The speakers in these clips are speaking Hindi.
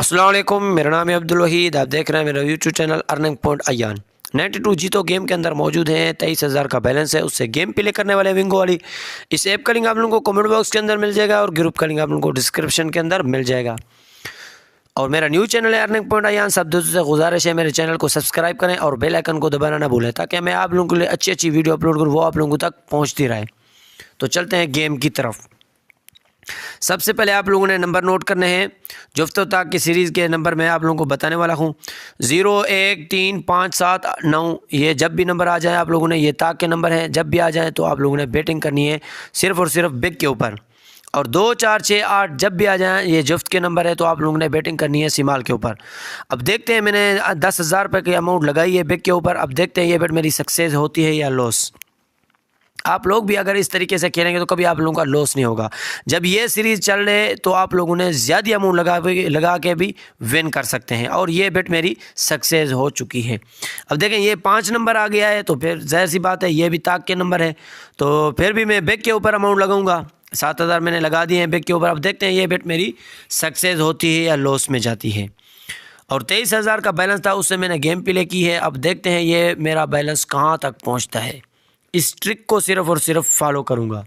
अस्सलाम वालेकुम, मेरा नाम है अब्दुल वहीद। आप देख रहे हैं मेरा YouTube channel earning point Ayan. 92 जीतो गेम के अंदर मौजूद हैं। 23,000 का बैलेंस है, उससे गेम प्ले करने वाले विंगो वाली। इस ऐप का लिंक आप लोगों को कमेंट बॉक्स के अंदर मिल जाएगा और ग्रुप का लिंक आप लोगों को डिस्क्रिप्शन के अंदर मिल जाएगा। और मेरा न्यू चैनल है अर्निंग पॉइंट अयान। सब दोस्तों से गुजारिश है मेरे चैनल को सब्सक्राइब करें और बेल आइकन को दबाना ना भूलें, ताकि मैं आप लोगों के लिए अच्छी अच्छी वीडियो अपलोड करूँ, वो आप लोगों तक पहुँचती रहे। तो चलते हैं गेम की तरफ। सबसे पहले आप लोगों ने नंबर नोट करने हैं। जुफ्तो ताक की सीरीज़ के नंबर मैं आप लोगों को बताने वाला हूँ। 0 1 3 5 7 9, ये जब भी नंबर आ जाए आप लोगों ने, ये ताक के नंबर हैं, जब भी आ जाए तो आप लोगों ने बैटिंग करनी है सिर्फ़ और सिर्फ बिग के ऊपर। और 2 4 6 8 जब भी आ जाए, ये जुफ्त के नंबर है, तो आप लोगों ने बैटिंग करनी है सिमाल के ऊपर। अब देखते हैं, मैंने 10,000 रुपये की अमाउंट लगाई है बिग के ऊपर। अब देखते हैं ये बेट मेरी सक्सेस होती है या लॉस। आप लोग भी अगर इस तरीके से खेलेंगे तो कभी आप लोगों का लॉस नहीं होगा। जब ये सीरीज़ चल रहे तो आप लोगों ने ज़्यादा अमाउंट लगा के भी विन कर सकते हैं। और ये बेट मेरी सक्सेस हो चुकी है। अब देखें, ये 5 नंबर आ गया है, तो फिर जाहिर सी बात है ये भी ताक के नंबर है, तो फिर भी मैं बेग के ऊपर अमाउंट लगाऊंगा। 7,000 मैंने लगा दिए हैं बेग के ऊपर। अब देखते हैं ये बेट मेरी सक्सेस होती है या लॉस में जाती है। और 23,000 का बैलेंस था, उससे मैंने गेम प्ले की है। अब देखते हैं ये मेरा बैलेंस कहाँ तक पहुँचता है। इस ट्रिक को सिर्फ और सिर्फ फॉलो करूंगा।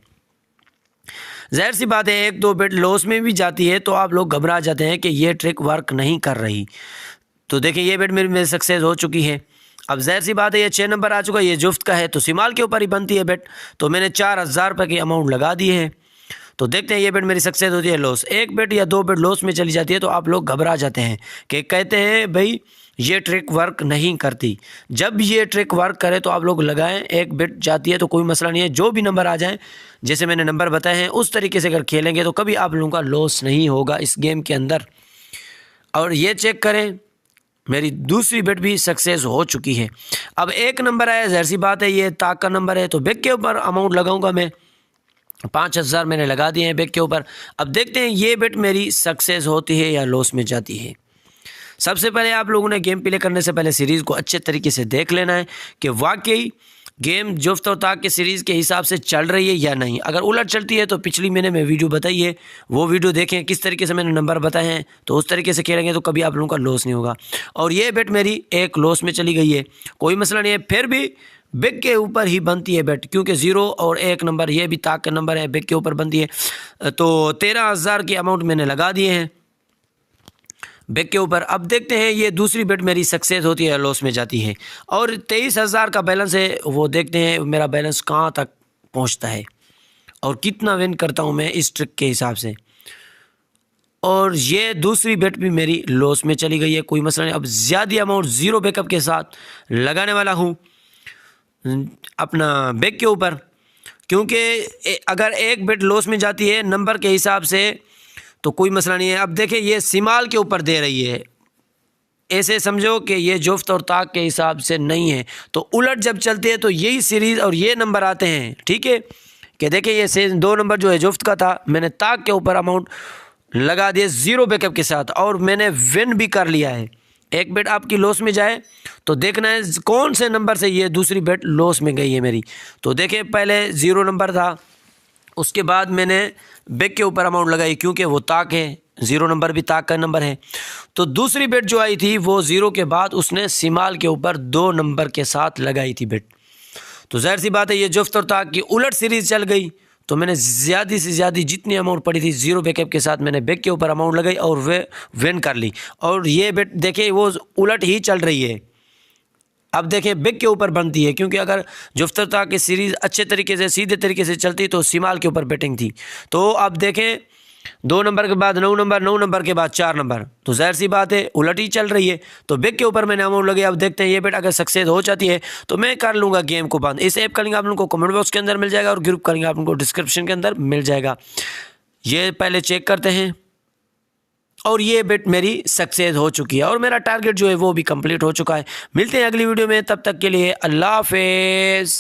जाहिर सी बात है, 1-2 बेट लॉस में भी जाती है तो आप लोग घबरा जाते हैं कि ये ट्रिक वर्क नहीं कर रही। तो देखिए ये बेट मेरी सक्सेस हो चुकी है। अब जाहिर सी बात है, ये 6 नंबर आ चुका है, ये जुफ्त का है, तो सिमाल के ऊपर ही बनती है बेट। तो मैंने 4,000 रुपये की अमाउंट लगा दी है। तो देखते हैं ये बेट मेरी सक्सेस होती है लॉस। 1 बेट या 2 बेट लॉस में चली जाती है तो आप लोग घबरा जाते हैं कि कहते हैं भाई ये ट्रिक वर्क नहीं करती। जब ये ट्रिक वर्क करे तो आप लोग लगाएं। 1 बेट जाती है तो कोई मसला नहीं है, जो भी नंबर आ जाए, जैसे मैंने नंबर बताए हैं उस तरीके से अगर खेलेंगे तो कभी आप लोगों का लॉस नहीं होगा इस गेम के अंदर। और ये चेक करें, मेरी दूसरी बेट भी सक्सेस हो चुकी है। अब 1 नंबर आया, जाहिर सी बात है ये ताक का नंबर है, तो बेग के ऊपर अमाउंट लगाऊंगा मैं। 5,000 मैंने लगा दिए हैं बेग के ऊपर। अब देखते हैं ये बेट मेरी सक्सेस होती है या लॉस में जाती है। सबसे पहले आप लोगों ने गेम प्ले करने से पहले सीरीज़ को अच्छे तरीके से देख लेना है कि वाकई गेम जुफ्त और ताक के सीरीज़ के हिसाब से चल रही है या नहीं। अगर उलट चलती है तो पिछली मैंने वीडियो बताई है, वो वीडियो देखें किस तरीके से मैंने नंबर बताए हैं, तो उस तरीके से खेलेंगे तो कभी आप लोगों का लॉस नहीं होगा। और ये बेट मेरी एक लॉस में चली गई है, कोई मसला नहीं है, फिर भी बिग के ऊपर ही बनती है बेट, क्योंकि 0 और 1 नंबर ये भी ताक का नंबर है, बिग के ऊपर बनती है। तो 13,000 की अमाउंट मैंने लगा दिए हैं बेग के ऊपर। अब देखते हैं ये दूसरी बेट मेरी सक्सेस होती है या लॉस में जाती है। और 23,000 का बैलेंस है, वो देखते हैं मेरा बैलेंस कहाँ तक पहुँचता है और कितना विन करता हूँ मैं इस ट्रिक के हिसाब से। और ये दूसरी बेट भी मेरी लॉस में चली गई है, कोई मसला नहीं। अब ज़्यादा अमाउंट 0 बैकअप के साथ लगाने वाला हूँ अपना बेग के ऊपर, क्योंकि अगर 1 बेट लॉस में जाती है नंबर के हिसाब से तो कोई मसला नहीं है। अब देखिए ये सिमाल के ऊपर दे रही है, ऐसे समझो कि ये जुफ्त और ताक के हिसाब से नहीं है। तो उलट जब चलते हैं तो यही सीरीज़ और ये नंबर आते हैं, ठीक है। कि देखिए ये 2 नंबर जो है जुफ्त का था, मैंने ताक के ऊपर अमाउंट लगा दिए 0 बैकअप के साथ और मैंने विन भी कर लिया है। 1 बेट आपकी लॉस में जाए तो देखना है कौन से नंबर से ये दूसरी बेट लॉस में गई है मेरी। तो देखिए पहले 0 नंबर था, उसके बाद मैंने बेग के ऊपर अमाउंट लगाई, क्योंकि वो ताक है, 0 नंबर भी ताक का नंबर है। तो दूसरी बेट जो आई थी वो 0 के बाद उसने सिमाल के ऊपर 2 नंबर के साथ लगाई थी बेट। तो जाहिर सी बात है ये जुफ्त और ताक की उलट सीरीज़ चल गई। तो मैंने ज़्यादा से ज़्यादा जितनी अमाउंट पड़ी थी 0 बैकअप के साथ मैंने बेग के ऊपर अमाउंट लगाई और वे विन कर ली। और ये बेट देखिए वो उलट ही चल रही है। अब देखें बिग के ऊपर बनती है, क्योंकि अगर जुफ्ता की सीरीज़ अच्छे तरीके से सीधे तरीके से चलती तो सिमाल के ऊपर बैटिंग थी। तो अब देखें 2 नंबर के बाद 9 नंबर, 9 नंबर के बाद 4 नंबर, तो जाहिर सी बात है उलट ही चल रही है। तो बिग के ऊपर मैंने अमाउंट लगे। अब देखते हैं ये बेट अगर सक्सेस हो जाती है तो मैं कर लूँगा गेम को बंद। इस ऐप का लिंक आप लोगों को कमेंट बॉक्स के अंदर मिल जाएगा और ग्रुप का लिंक आप लोगों को डिस्क्रिप्शन के अंदर मिल जाएगा। ये पहले चेक करते हैं। और ये बेट मेरी सक्सेस हो चुकी है और मेरा टारगेट जो है वो भी कंप्लीट हो चुका है। मिलते हैं अगली वीडियो में, तब तक के लिए अल्लाह हाफिज़।